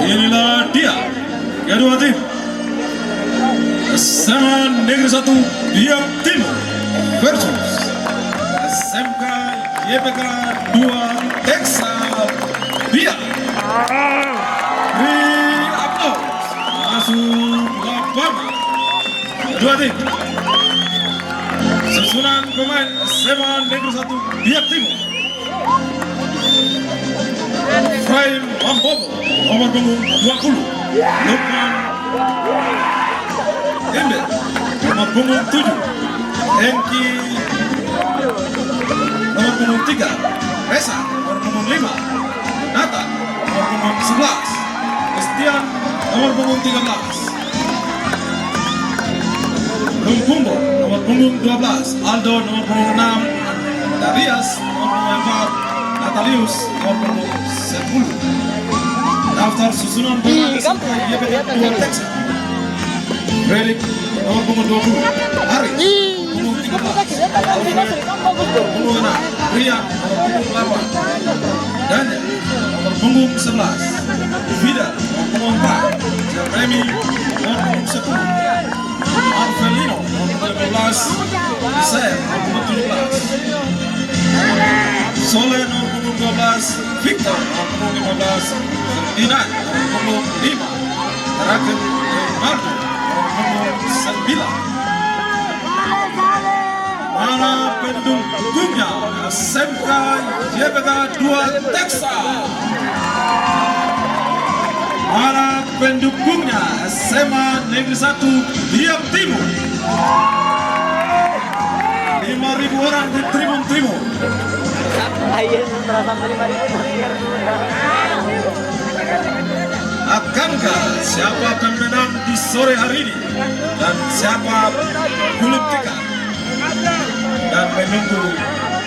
Inilah dia kedua tim SMA Negeri 1 Biak Timur versus SMK YPK 2 Teksa Biak. Beri aplaus masuk lapangan kedua tim. Susunan pemain SMA Negeri 1 Biak Timur: Frame Mambobo, nomor punggung 20. Lukman Ember, nomor punggung 7. Hengki, nomor punggung 3. Reza, nomor punggung 5. Nathan, nomor punggung 11. Christian, nomor punggung 13. Lumpumbo, nomor punggung 12. Aldo, nomor punggung 6. Darius, nomor punggung 4. Natalius, nomor punggung 10. Daftar susunan pemain YPK 2 Teksa: Relik, nomor punggung 20. Haris, punggung 13. Alfred, punggung 6. Rian, nomor punggung 8. Daniel, nomor punggung 11. Vida, nomor punggung 4. Jeremy, nomor punggung 10. Marvelino, nomor 13. Isaiah, nomor punggung 17. Soleh, nomor punggung 12. Victor, nomor punggung 15. Dinan, nomor punggung 5. Terakhir Leonardo, nomor punggung 9. Mana pendukungnya SMK YPK 2 Teksa? Mana pendukungnya SMA Negeri 1 Biak Timur? 5.000 orang di Tribun Timur. Akankah siapa akan menang di sore hari ini dan siapa belum tiket dan menunggu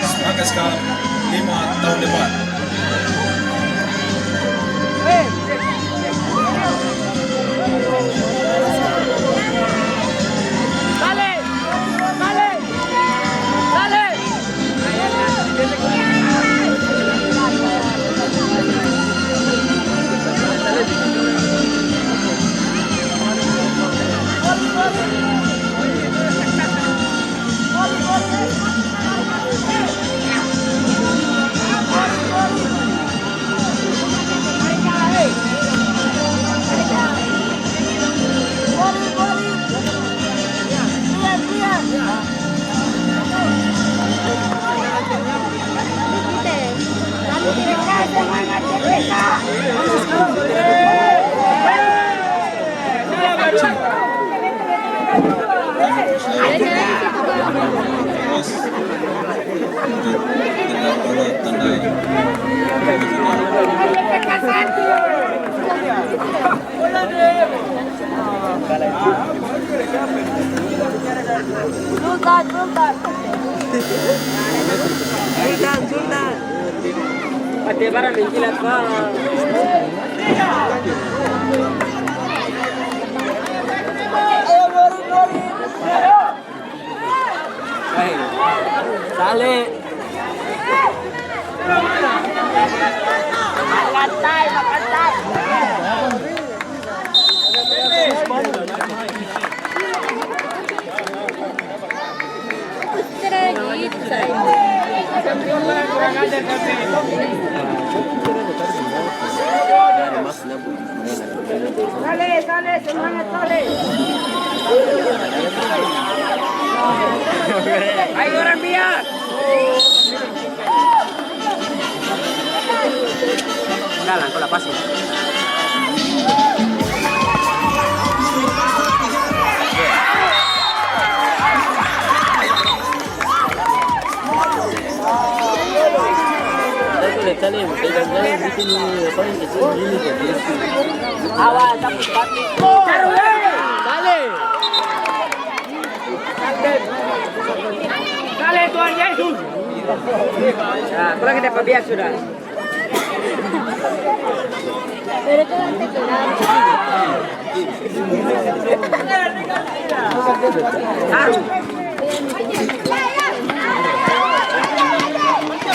sebagai skala 5 tahun depan? Ayo orang biar. Enggak lah, kau lepasin. Awas, tapi balik. Dale. Dale Tuhan Yesus. Nah, pulang kita pabiak sudah.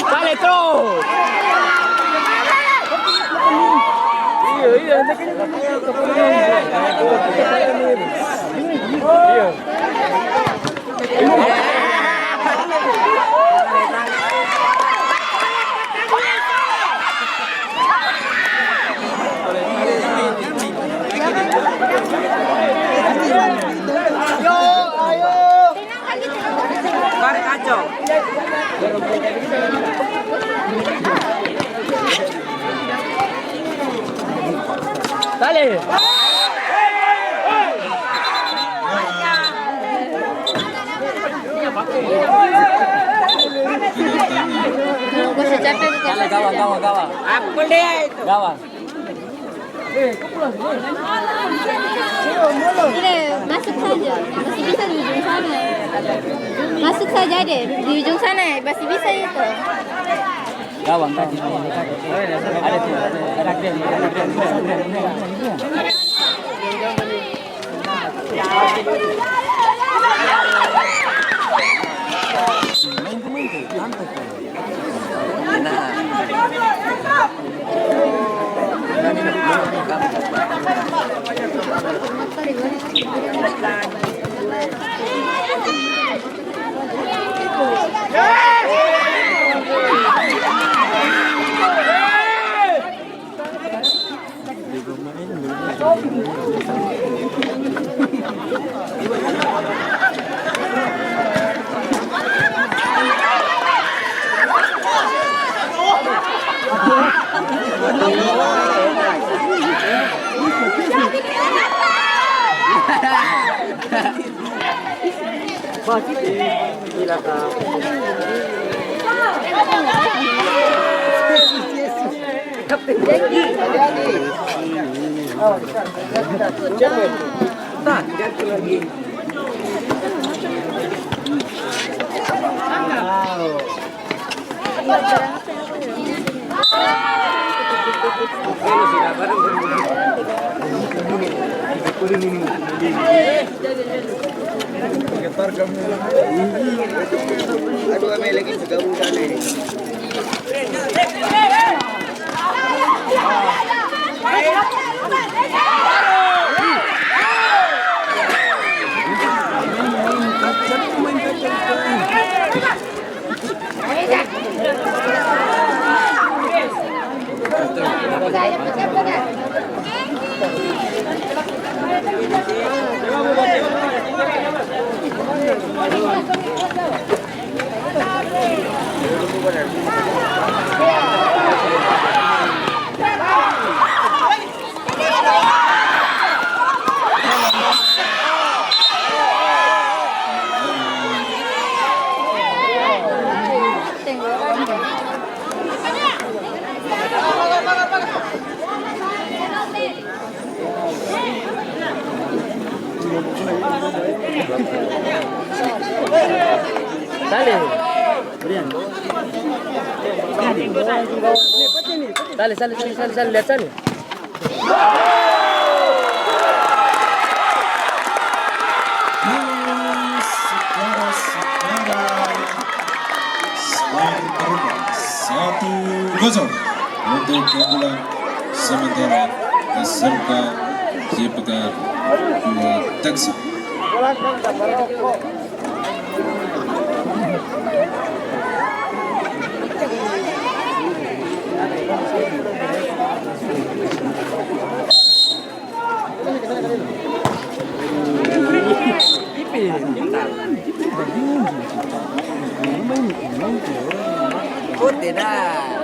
Dale terus. iya, nanti kan iya. Tarik kacau. Dale. Dale, gawang. Apa dia itu? Gawang. Ini masuk saja, masih bisa di ujung sana. Masuk saja deh, di ujung sana masih bisa itu. Gawang tadi. Ada tuh. Ada keren. Gila kau. Aduh, kami lagi bergabung sana ini. Sale, lihat sana. Satu gol untuk keunggulan sementara SMK Cipegar 2 Texas. Oh tidak.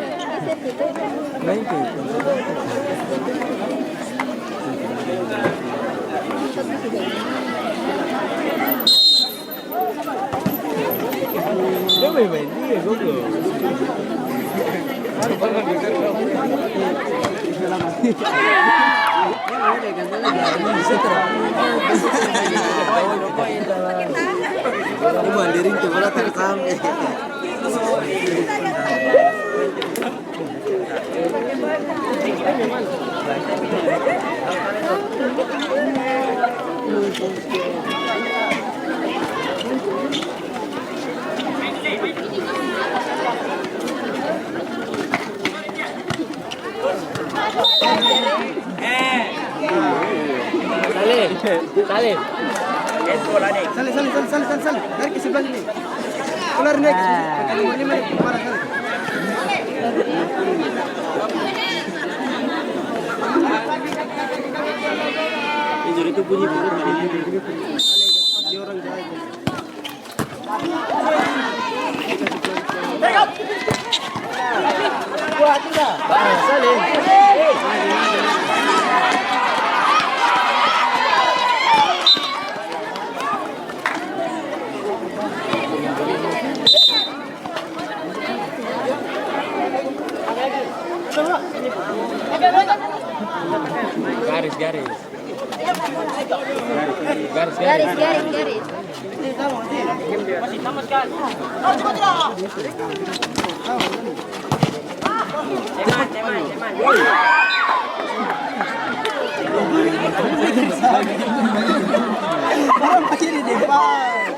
Mandirin tuh bola terekam. Salih. Salih. Dari ke sebelah sini. Keluar next. Mari. Kemana Salih? Itu bunyi burung. Dia orang jahat. Buat tidak. Salih. Garis. Masih sama sekali. Ceman. Orang kecil di depan.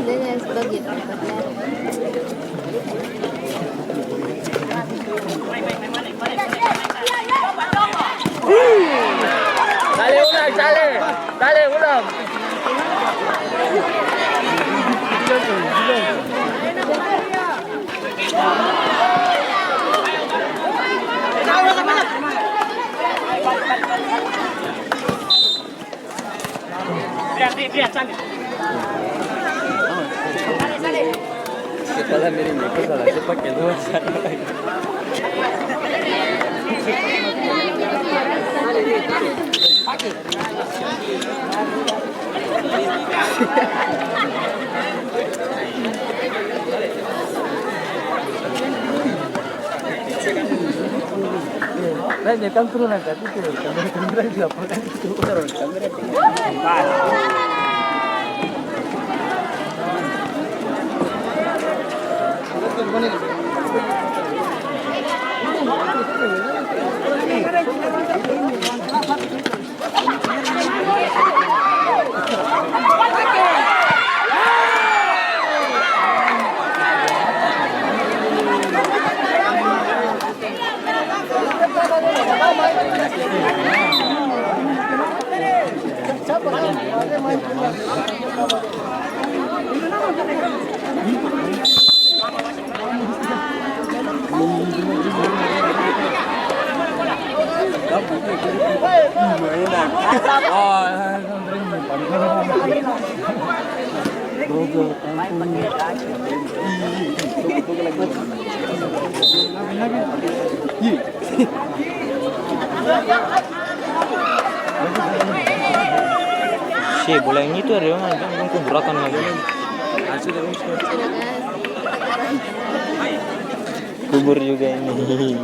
Dan sebagai tempatnya. Salih ulang. Lihat, cantik. Kepala miring, salah dia pakai dua sana lagi. Nah, datang turunan tadi tuh, kamera di lapangan itu, kamera tinggal. Si bola yang itu ada mana? Jangan keberatan lagi. Kubur juga ini.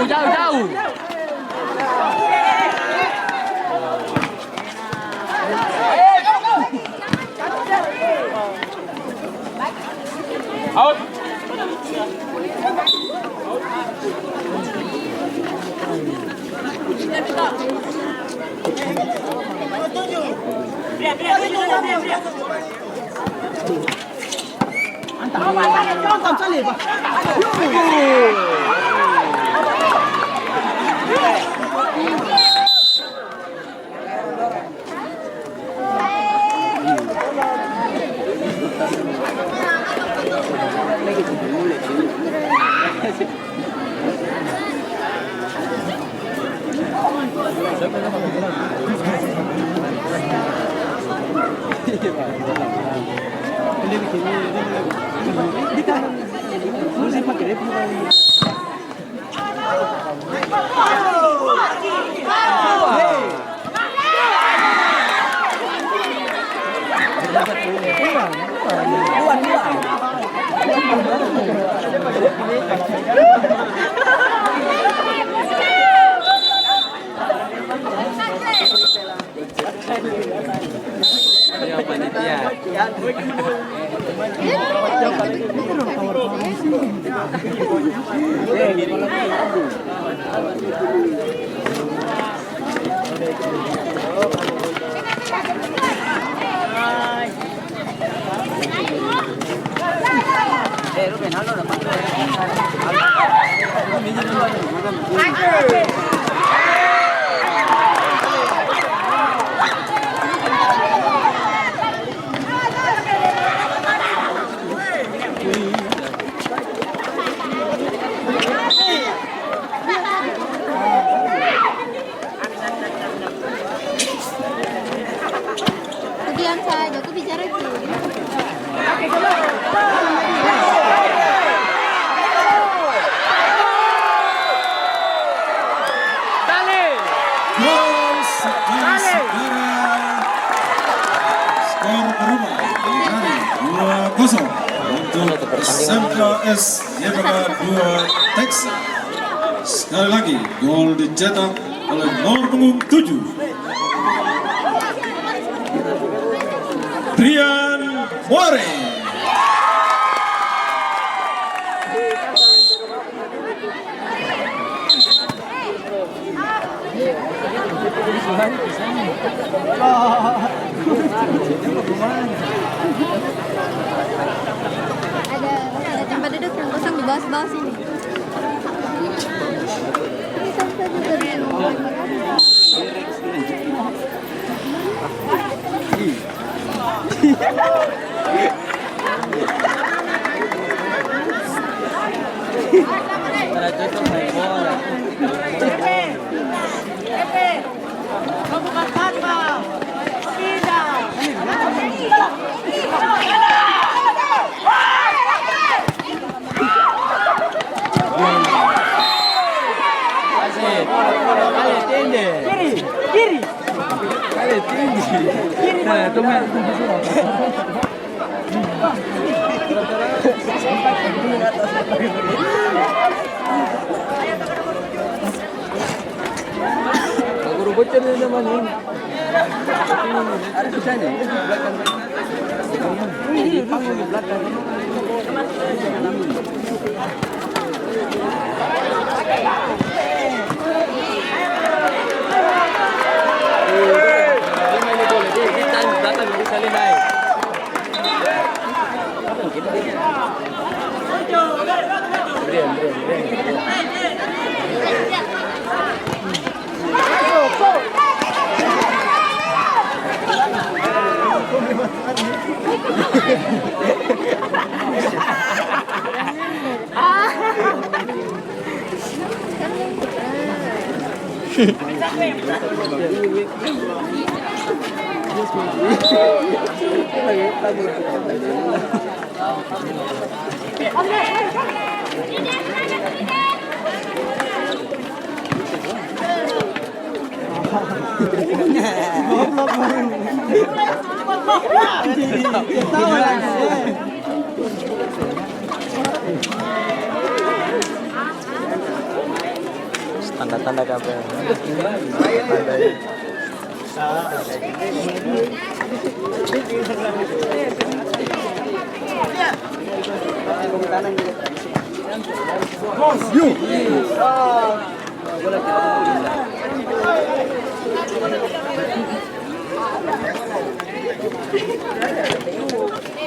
Jauh. Out. Contoh salib. Diam saja, aku bicara dulu. Gol segera skor berubah menjadi 2-0 untuk SMKS YBK 2 Texas. Sekali lagi gol dicetak oleh nomor punggung 7 Brian Moore. Ada tempat duduk yang kosong di bawah sini. Ini sampai juga di Kiri. Nah, tunggu. Guru bocor ni zaman ni. Ada di sana. Ini panggung di belakang. Tanda-tanda kabel.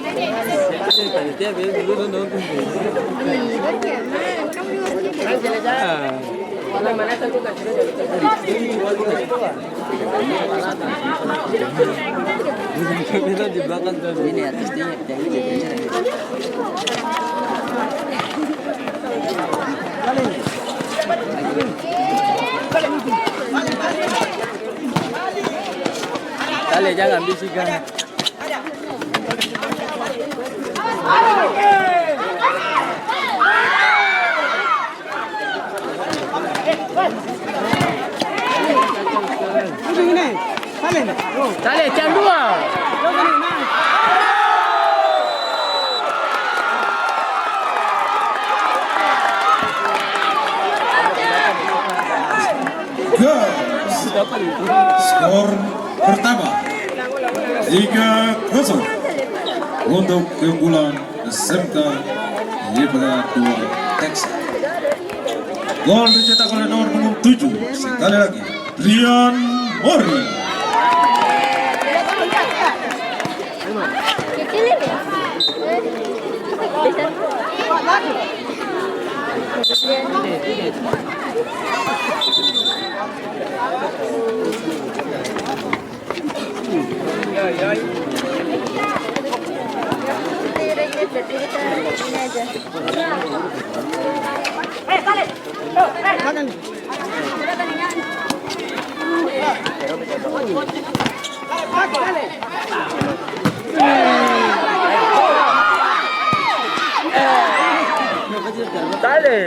Panitia biasa dulu nonton. Kita di belakang tuh ini atas dia Dale, jangan bisikan. Dale, jam 2. Skor pertama 3-0 untuk keunggulan SMK YPK 2 Texas. Gol dicetak oleh nomor punggung 7 sekali lagi Rian Mori. Dale.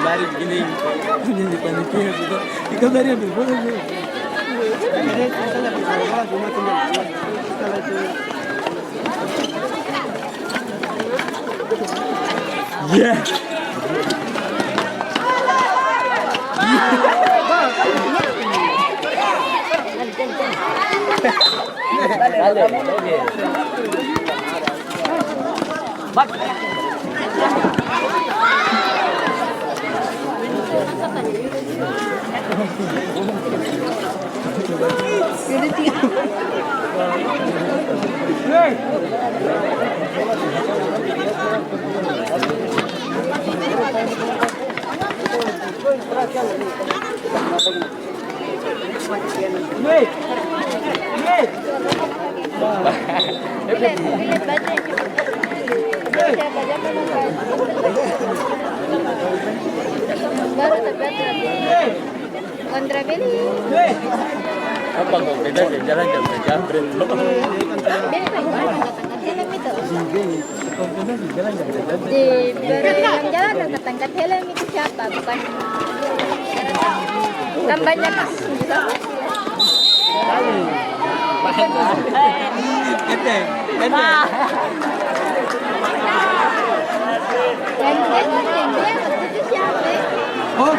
Lari begini, jadi panitia juga. Ikan lari ambil bola juga. Yeah. Kontra Beli. Apa kok beda sih jalan jambret lo? Beli helm itu. Di yang jalan ketangkat helm itu siapa? Bukan. Tambahnya Kak. Enteng. Yang dia itu siapa? Oh.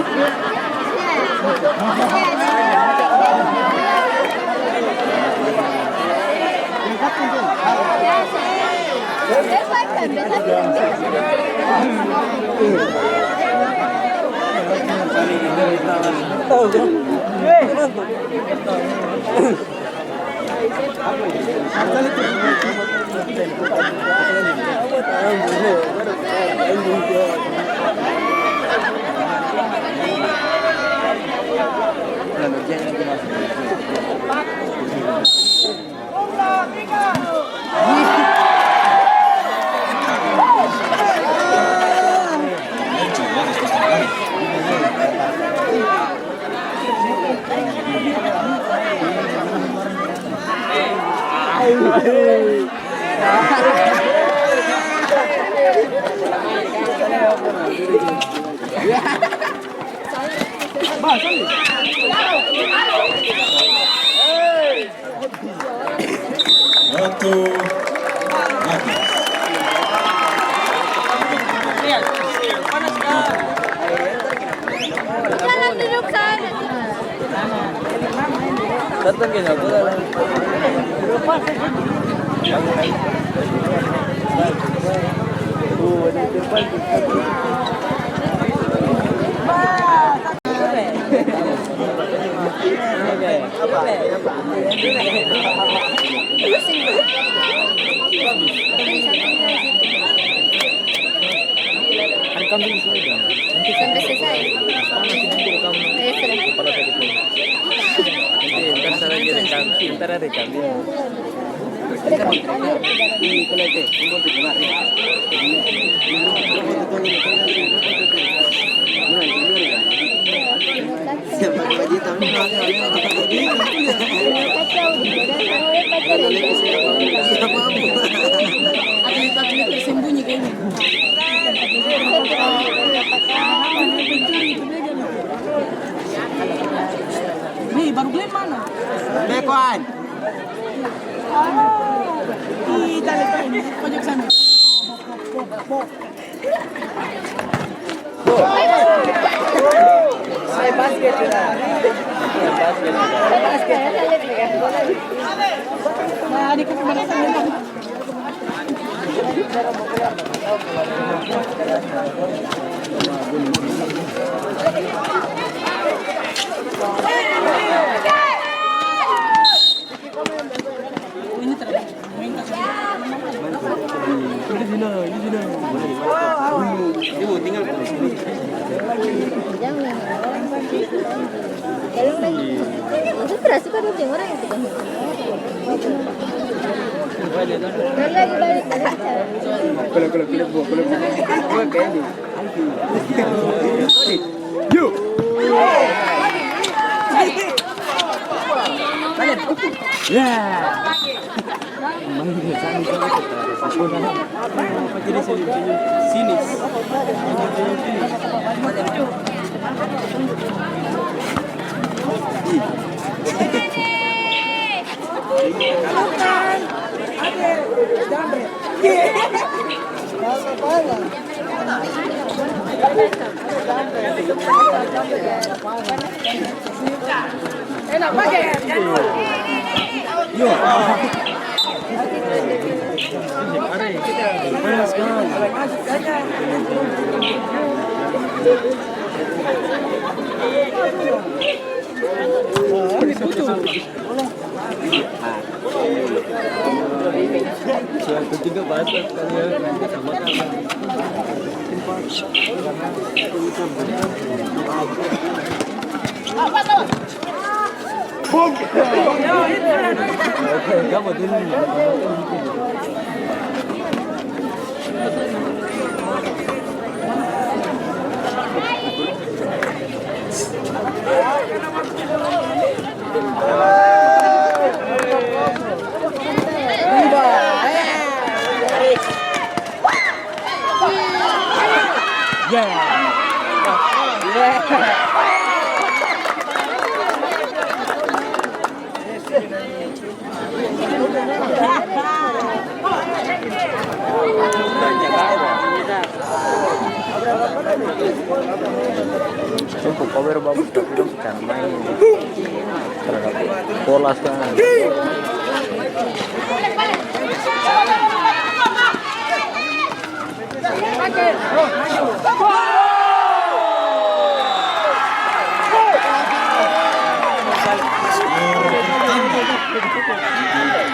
Waktu habis. Jangan duduk sana. Datang ke aku dalam. Sampai selesai. Ayo sudah. Ntar ada kami. Atlet-atlet tersembunyi kayaknya. Nih baru Glenn mana? Bekoan. Di tali pojok sana. Saya basket sudah. Nah, di kemana sana? Ini terus main kasih. Di sini. Ibu tinggal. Jangan. Kalau lagi, itu terasa kan orang yang tidak. Dan lagi balik Yuk. Ya. Sini. Enak pakai. Yo. Panas sekali. Ketiga bahasa kamu dulu. Cukup cover bagus tapi dong kan main terhadap pola sekarang.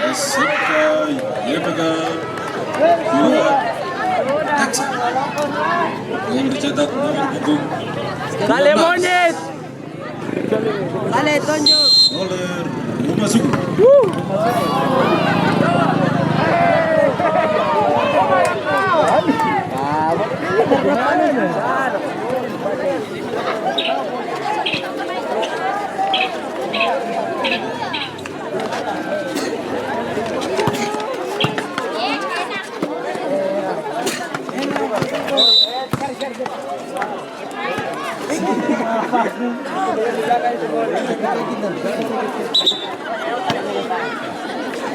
SMK YPK Taksa yang dicatat nomor punggung Kale monyet. Kale tunjuk. oleh Rumah Suku.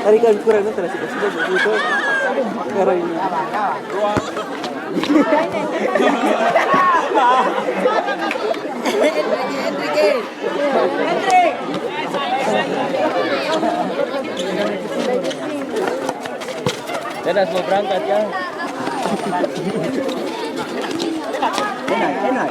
Hari kan kurang nanti nasi kasih itu. Karena ini. Enak mau berangkat ya. Enak.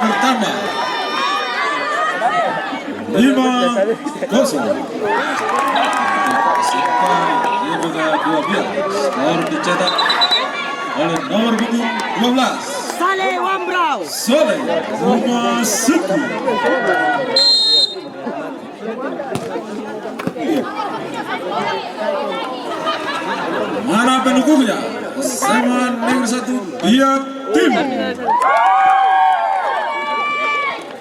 Pertama 5-0. Juga 12. Skor dicetak oleh nomor punggung 12. Saleh Wambrau. Saleh Memasuki. Mana pendukungnya? SMA Negeri 1 Biak Timur.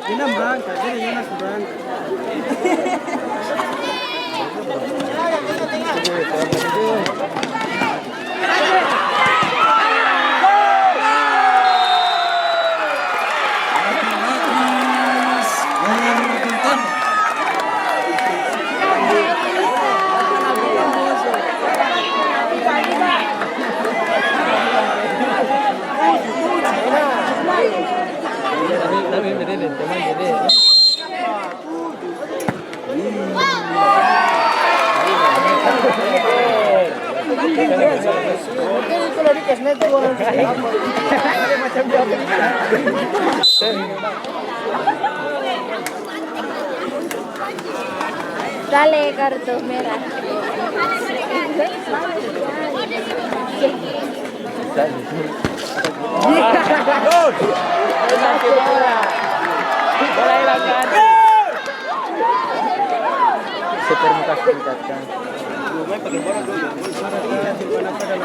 Ini berangkat, ini berangkat. Dale kartu merah.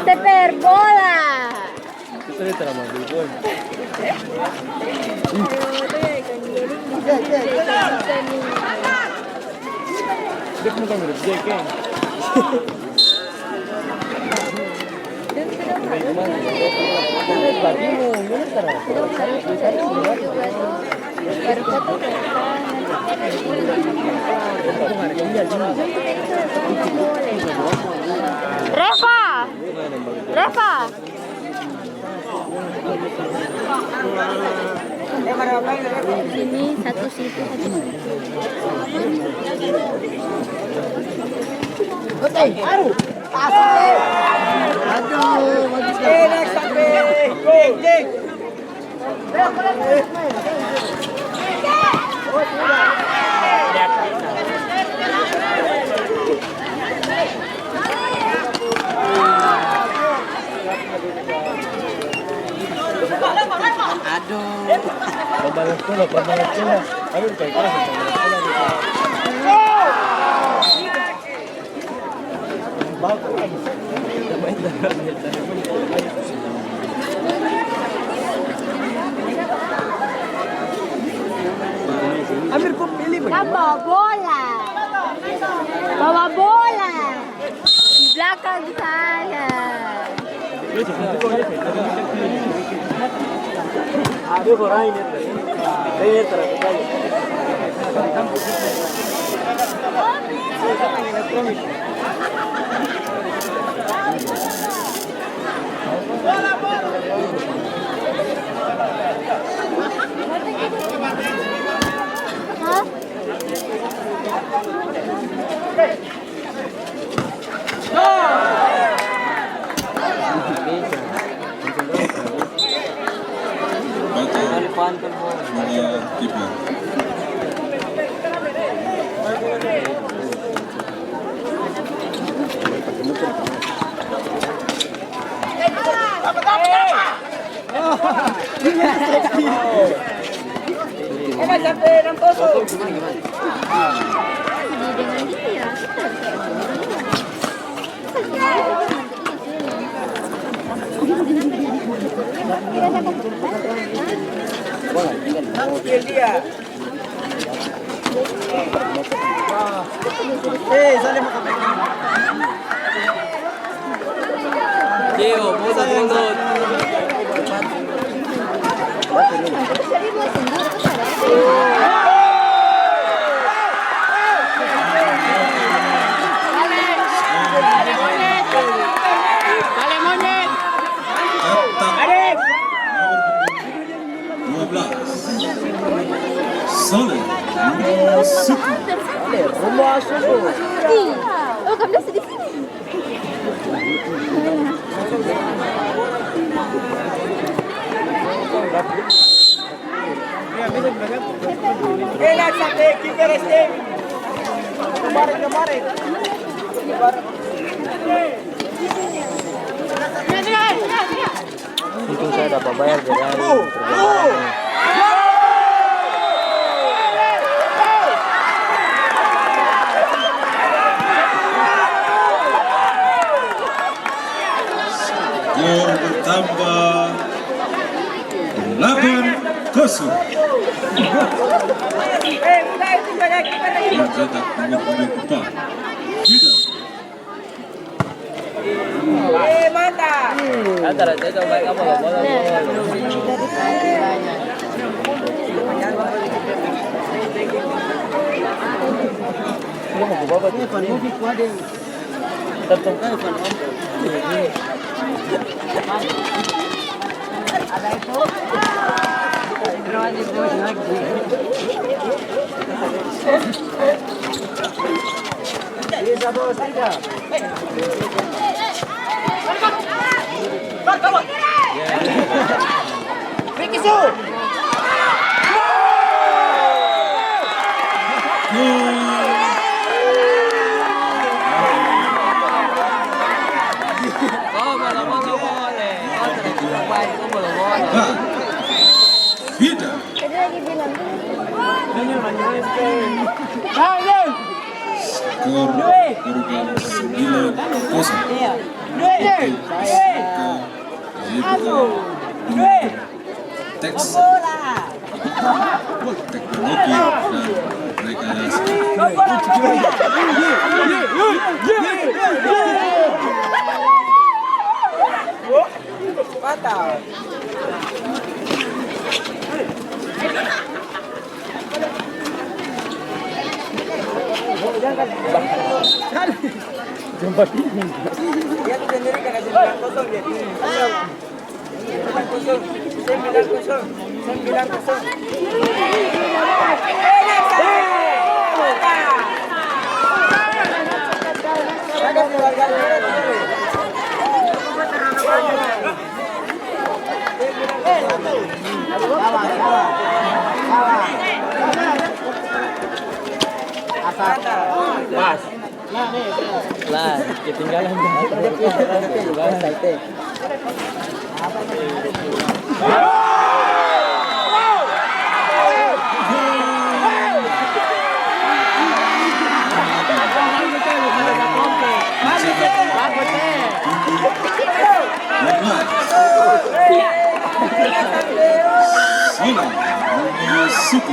Seper bola. Reva. Sini satu situ. Aduh, bagus sekali. Pembalas bola. Aduh, kayak keras Amir kok pilih Bawa bola. Bawa bola. belakang saya. Ada orang ini terus. Hah? Batal bola kiper. Dengan dia. Diego, mundur. Tadi mau sendiri besar. Cetak nomor 12. Soleh Suku. Rumah suku. Oh, kamu dah di sini. Itu saya dapat bayar dari perjalanan. Skor bertambah 8-0. Mencetak nomor 4. Vida. Antara saya coba kamu bola. Vida. Tadi lagi bilang. Skor berubah 9-0. Teks teknologi dan rekayasa. Jumpa ini. Dia sendiri kena 9-0 jadi. 9-0. Pas. Lah, ketinggalan. Suku.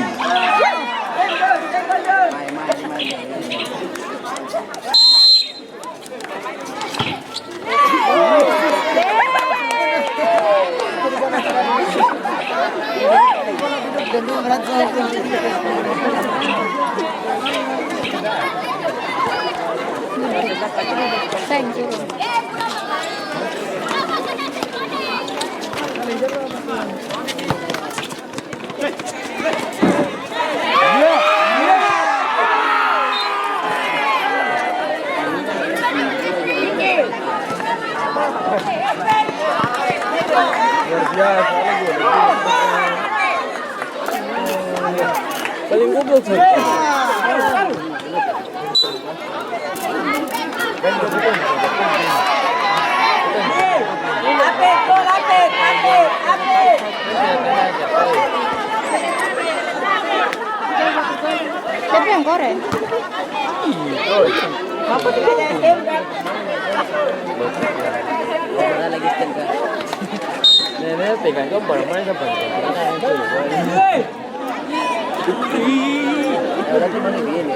Thank you. Paling goblok sih. Siapa yang korek? Apa tuh? Ada lagi setengah. Nenek pegang gambar mana sampai? Berarti mana gini?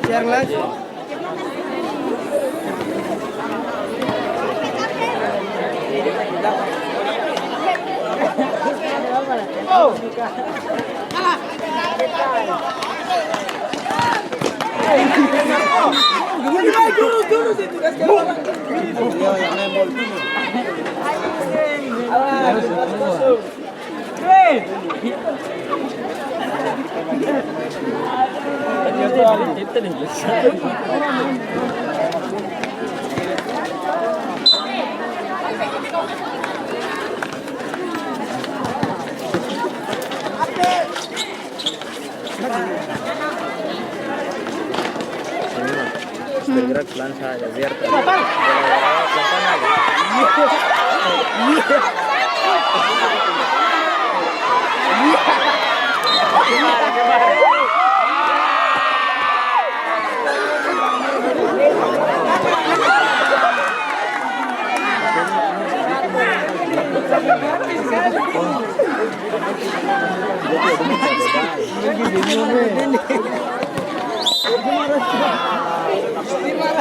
Share lagi. Oh. Bergerak pelan saja biar pelan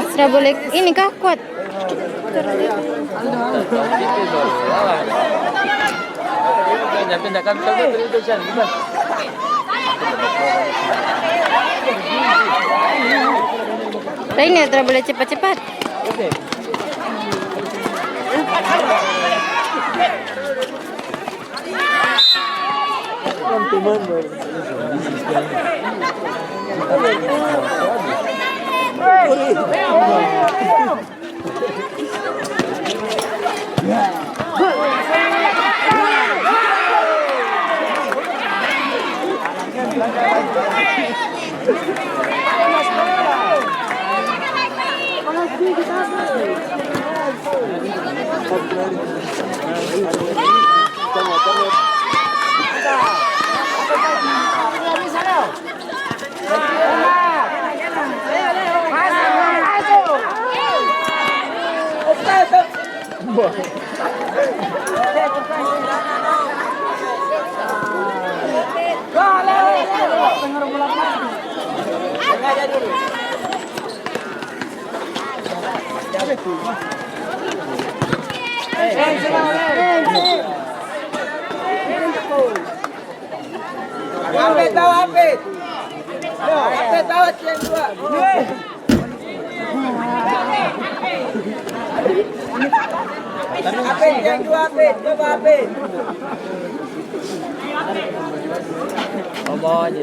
Sudah boleh ini kah kuat? Pindah-pindahkan itu kan gimana? Ini tidak boleh cepat-cepat. Oke. Teman-teman. Apit tahu Apit. Apit tahu yang dua. Apit yang dua Apit, coba Apit. Ngomong aja.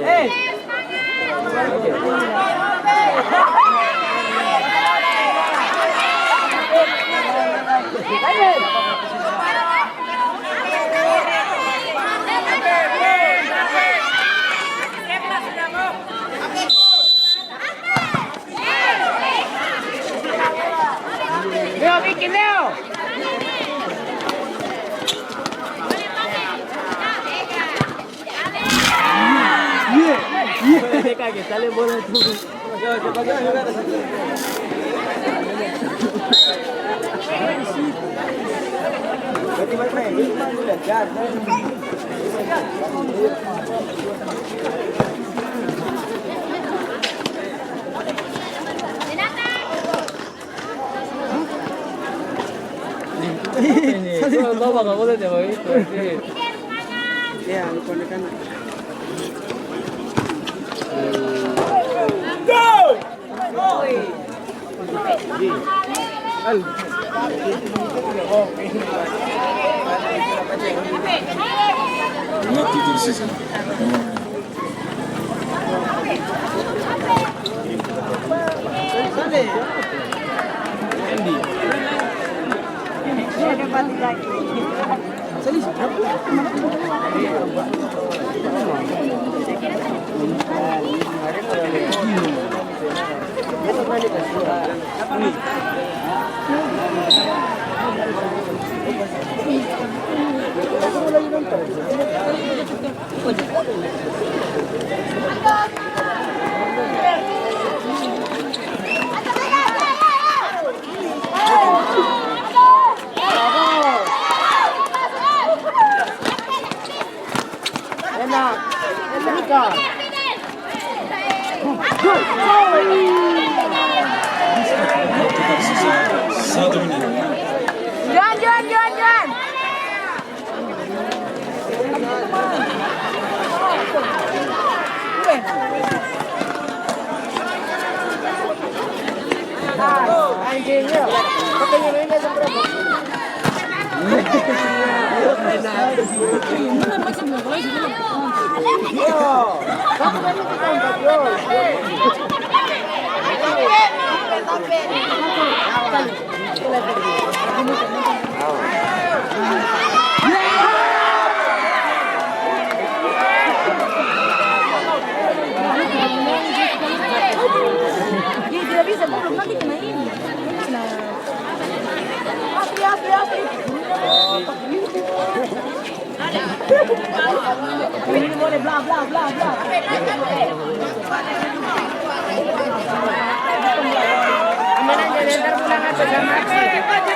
Leo, Vicky, Leo. Kaget, sale bola tuh. Ini, bawa nggak boleh deh, Ya, konekan. Waktu tersisa. Waktu tersisa 1 menit. Juan. Anjingnya. Kepengennya seberapa? Mana masih belum boleh sih. Dia tidak bisa buruk nanti kena ini. Asli. Ini boleh bla. Aman aja ntar pulang aja sama cepat.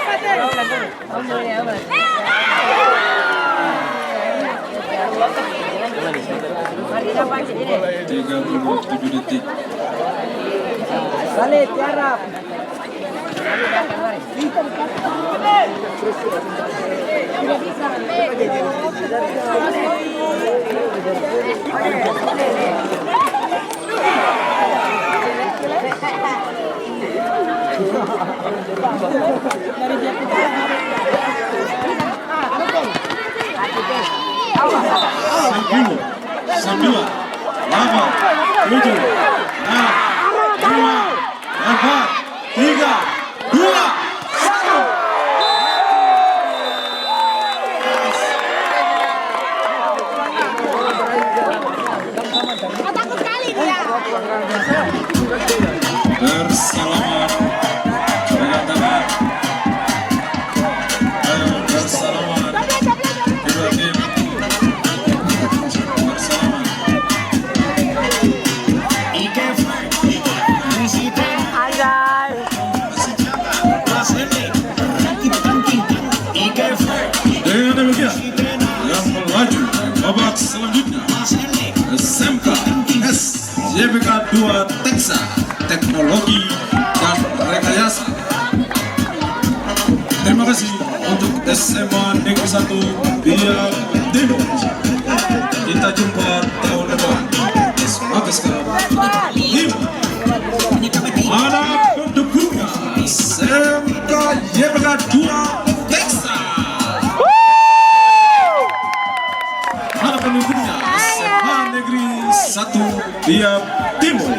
37 detik. Balik, tiarap. Sembilan, 8, 7, 6, 5, 4, 3, 2, 1. Takut sekali dia. Bersalaman dengan tangan. Ayo bersalaman. Kedua tim bersalaman. Dengan demikian yang melaju babak selanjutnya SMK SJBK 2 Teksa Teknologi dan Rekayasa. Terima kasih untuk SMA Negeri 1 Biak Timur. Kita jumpa tahun depan. Semoga mana pendukungnya SMK JBK 2 Teksa. Mana pendukungnya SMA Negeri 1 Biak Timur.